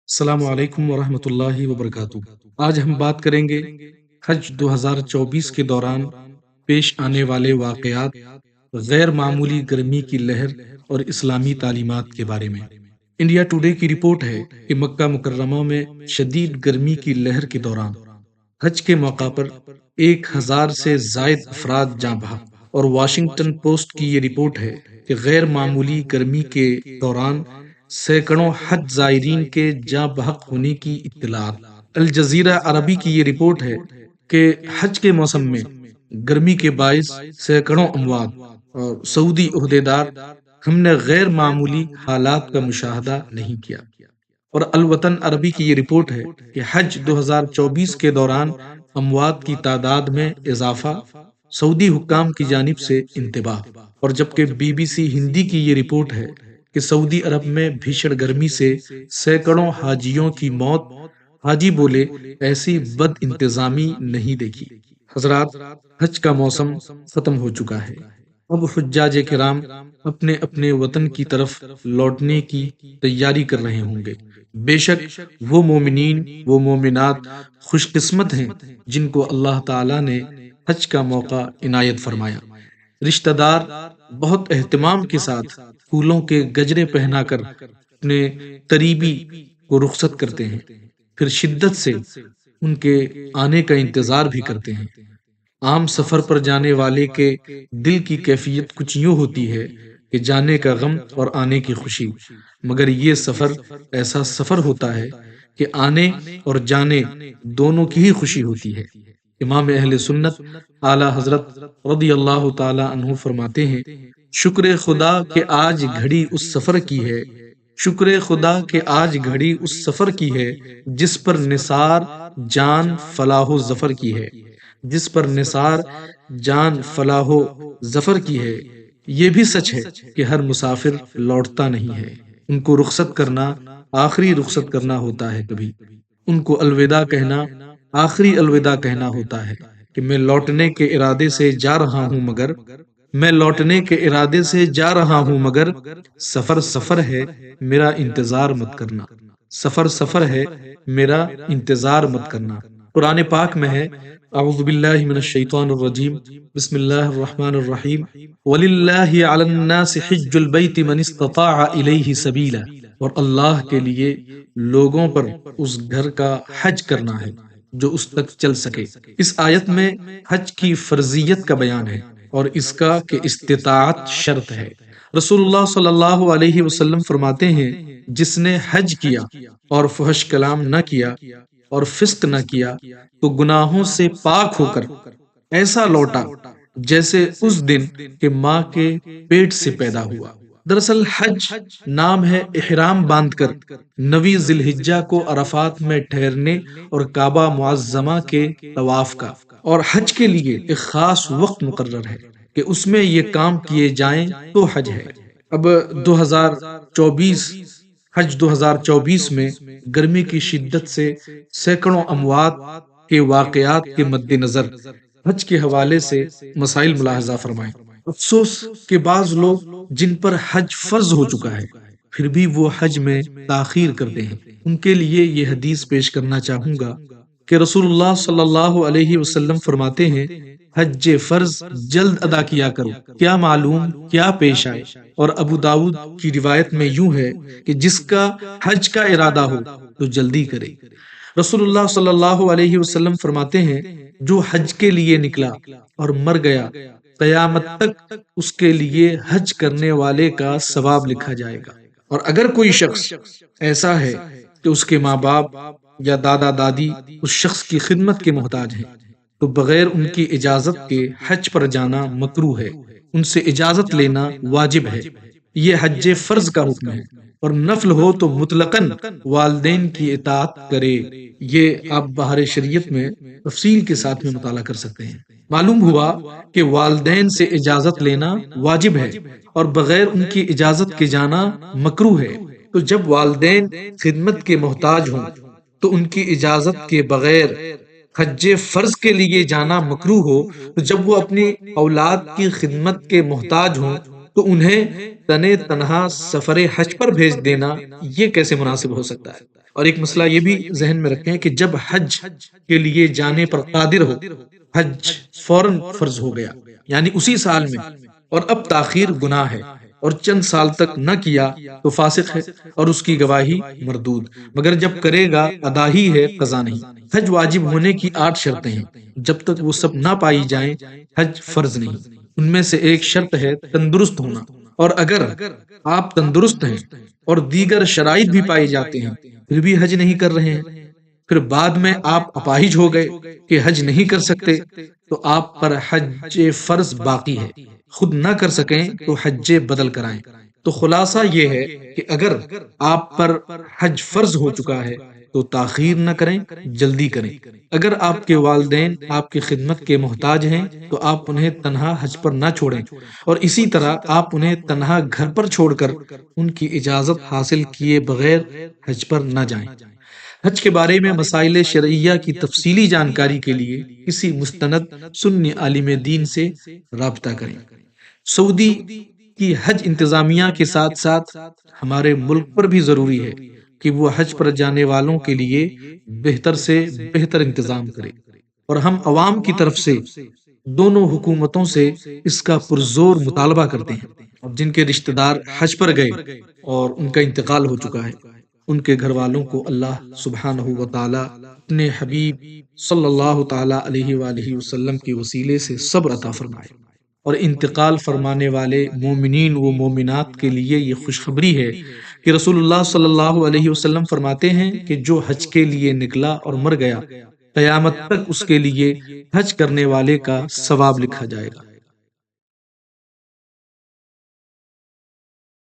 السلام علیکم ورحمۃ اللہ وبرکاتہ۔ آج ہم بات کریں گے حج 2024 کے دوران پیش آنے والے واقعات، غیر معمولی گرمی کی لہر اور اسلامی تعلیمات کے بارے میں۔ انڈیا ٹوڈے کی رپورٹ ہے کہ مکہ مکرمہ میں شدید گرمی کی لہر کے دوران حج کے موقع پر 1000 سے زائد افراد جاں بحق، اور واشنگٹن پوسٹ کی یہ رپورٹ ہے کہ غیر معمولی گرمی کے دوران سینکڑوں حج زائرین کے جاں بحق ہونے کی اطلاعات۔ الجزیرہ عربی کی یہ رپورٹ ہے کہ حج کے موسم میں گرمی کے باعث سینکڑوں اموات، اور سعودی عہدیدار ہم نے غیر معمولی حالات کا مشاہدہ نہیں کیا۔ اور الوطن عربی کی یہ رپورٹ ہے کہ حج 2024 کے دوران اموات کی تعداد میں اضافہ، سعودی حکام کی جانب سے انتباہ۔ اور جبکہ بی بی سی ہندی کی یہ رپورٹ ہے کہ سعودی عرب میں بھیشن گرمی سے سینکڑوں حاجیوں کی موت، حاجی بولے ایسی بد انتظامی نہیں دیکھی۔ حضرات، حج کا موسم ختم ہو چکا ہے۔ اب حجاج کرام اپنے اپنے وطن کی طرف لوٹنے کی تیاری کر رہے ہوں گے۔ بے شک وہ مومنین، وہ مومنات خوش قسمت ہیں جن کو اللہ تعالیٰ نے حج کا موقع عنایت فرمایا۔ رشتہ دار بہت اہتمام کے ساتھ پھولوں کے گجرے پہنا کر اپنے قریبی کو رخصت کرتے ہیں، پھر شدت سے ان کے آنے کا انتظار بھی کرتے ہیں۔ عام سفر پر جانے والے کے دل کی کیفیت کچھ یوں ہوتی ہے کہ جانے کا غم اور آنے کی خوشی، مگر یہ سفر ایسا سفر ہوتا ہے کہ آنے اور جانے دونوں کی ہی خوشی ہوتی ہے۔ امام اہل سنت اعلیٰ حضرت رضی اللہ تعالی عنہ فرماتے ہیں، شکر خدا کہ آج گھڑی اس سفر کی ہے، شکر خدا کہ آج گھڑی اس سفر کی ہے جس پر نثار جان فلاح و ظفر کی ہے، جس پر نثار جان فلاح و ظفر کی ہے۔ یہ بھی سچ ہے کہ ہر مسافر لوٹتا نہیں ہے، ان کو رخصت کرنا آخری رخصت کرنا ہوتا ہے، کبھی ان کو الوداع کہنا آخری الوداع کہنا ہوتا ہے کہ میں لوٹنے کے ارادے سے جا رہا ہوں، مگر میں لوٹنے کے ارادے سے جا رہا ہوں مگر سفر سفر ہے میرا انتظار مت کرنا، سفر سفر ہے میرا انتظار مت کرنا۔ قرآن پاک میں ہے، اعوذ باللہ من الشیطان الرجیم، بسم اللہ الرحمن الرحیم، وَلِلَّهِ عَلَى النَّاسِ حِجُّ الْبَيْتِ مَنِ اسْتَطَاعَ إِلَيْهِ سَبِيلًا، اور اللہ کے لیے لوگوں پر اس گھر کا حج کرنا ہے جو اس تک چل سکے۔ اس آیت میں حج کی فرضیت کا بیان ہے اور اس کا کہ استطاعت شرط ہے۔ رسول اللہ صلی اللہ علیہ وسلم فرماتے ہیں، جس نے حج کیا اور فحش کلام نہ کیا اور فسق نہ کیا تو گناہوں سے پاک ہو کر ایسا لوٹا جیسے اس دن کہ ماں کے پیٹ سے پیدا ہوا۔ دراصل حج نام ہے احرام باندھ کر 9 ذی الحجہ کو عرفات میں ٹھہرنے اور کعبہ معظمہ کے طواف کا، اور حج کے لیے ایک خاص وقت مقرر ہے کہ اس میں یہ کام کیے جائیں تو حج ہے۔ اب 2024 حج 2024 میں گرمی کی شدت سے سینکڑوں اموات کے واقعات کے مد نظر حج کے حوالے سے مسائل ملاحظہ فرمائیں۔ افسوس کہ بعض لوگ جن پر حج فرض ہو چکا ہے پھر بھی وہ حج میں تاخیر کرتے ہیں، ان کے لیے یہ حدیث پیش کرنا چاہوں گا کہ رسول اللہ صلی اللہ علیہ وسلم فرماتے ہیں، حج فرض جلد ادا کیا کرو، کیا معلوم کیا پیش آئے۔ اور ابو داؤد کی روایت میں یوں ہے کہ جس کا حج کا ارادہ ہو تو جلدی کرے۔ رسول اللہ صلی اللہ علیہ وسلم فرماتے ہیں، جو حج کے لیے نکلا اور مر گیا، قیامت تک اس کے لیے حج کرنے والے کا ثواب لکھا جائے گا۔ اور اگر کوئی شخص ایسا ہے کہ اس کے ماں باپ یا دادا دادی اس شخص کی خدمت کے محتاج ہیں تو بغیر ان کی اجازت کے حج پر جانا مکروہ ہے، ان سے اجازت لینا واجب ہے۔ یہ حج فرض کا حکم ہے، اور نفل ہو تو مطلقاً والدین کی اطاعت کرے۔ یہ آپ بہار شریعت میں تفصیل کے ساتھ میں مطالعہ کر سکتے ہیں۔ معلوم ہوا کہ والدین سے اجازت لینا واجب ہے اور بغیر ان کی اجازت کے جانا مکروہ ہے۔ تو جب والدین خدمت کے محتاج ہوں تو ان کی اجازت کے بغیر حج فرض کے لیے جانا مکروہ ہو، تو جب وہ اپنی اولاد کی خدمت کے محتاج ہوں تو انہیں تنے تنہا سفر حج پر بھیج دینا یہ کیسے مناسب ہو سکتا ہے؟ اور ایک مسئلہ یہ بھی ذہن میں رکھیں کہ جب حج کے لیے جانے پر قادر ہو، حج فوراً فرض ہو گیا، یعنی اسی سال میں، اور اب تاخیر گناہ ہے، اور چند سال تک نہ کیا تو فاسق ہے اور اس کی گواہی مردود، مگر جب کرے گا ادا ہی ہے، قضا نہیں۔ حج واجب ہونے کی 8 شرطیں ہیں، جب تک وہ سب نہ پائی جائیں حج فرض نہیں۔ ان میں سے ایک شرط ہے تندرست ہونا، اور اگر آپ تندرست ہیں اور دیگر شرائط بھی پائے جاتے ہیں پھر بھی حج نہیں کر رہے ہیں، پھر بعد میں آپ اپاہج ہو گئے کہ حج نہیں کر سکتے، تو آپ پر حج فرض باقی ہے، خود نہ کر سکیں تو حج بدل کرائیں۔ تو خلاصہ یہ ہے کہ اگر آپ پر حج فرض ہو چکا ہے تو تاخیر نہ کریں، جلدی کریں۔ اگر آپ کے والدین آپ کی خدمت کے محتاج ہیں تو آپ انہیں تنہا حج پر نہ چھوڑیں، اور اسی طرح آپ انہیں تنہا گھر پر چھوڑ کر ان کی اجازت حاصل کیے بغیر حج پر نہ جائیں۔ حج کے بارے میں مسائل شرعیہ کی تفصیلی جانکاری کے لیے کسی مستند سنی عالم دین سے رابطہ کریں۔ سعودی کی حج انتظامیہ کے ساتھ ساتھ ہمارے ملک پر بھی ضروری ہے کہ وہ حج پر جانے والوں کے لیے بہتر سے بہتر انتظام کرے، اور ہم عوام کی طرف سے دونوں حکومتوں سے اس کا پرزور مطالبہ کرتے ہیں۔ اور جن کے رشتہ دار حج پر گئے اور ان کا انتقال ہو چکا ہے، ان کے گھر والوں کو اللہ سبحانہ و تعالی اپنے حبیب صلی اللہ تعالی علیہ وآلہ وسلم کے وسیلے سے صبر عطا فرمائے۔ اور انتقال فرمانے والے مومنین و مومنات کے لیے یہ خوشخبری ہے کہ رسول اللہ صلی اللہ علیہ وسلم فرماتے ہیں کہ جو حج کے لیے نکلا اور مر گیا، قیامت تک اس کے لیے حج کرنے والے کا ثواب لکھا جائے گا۔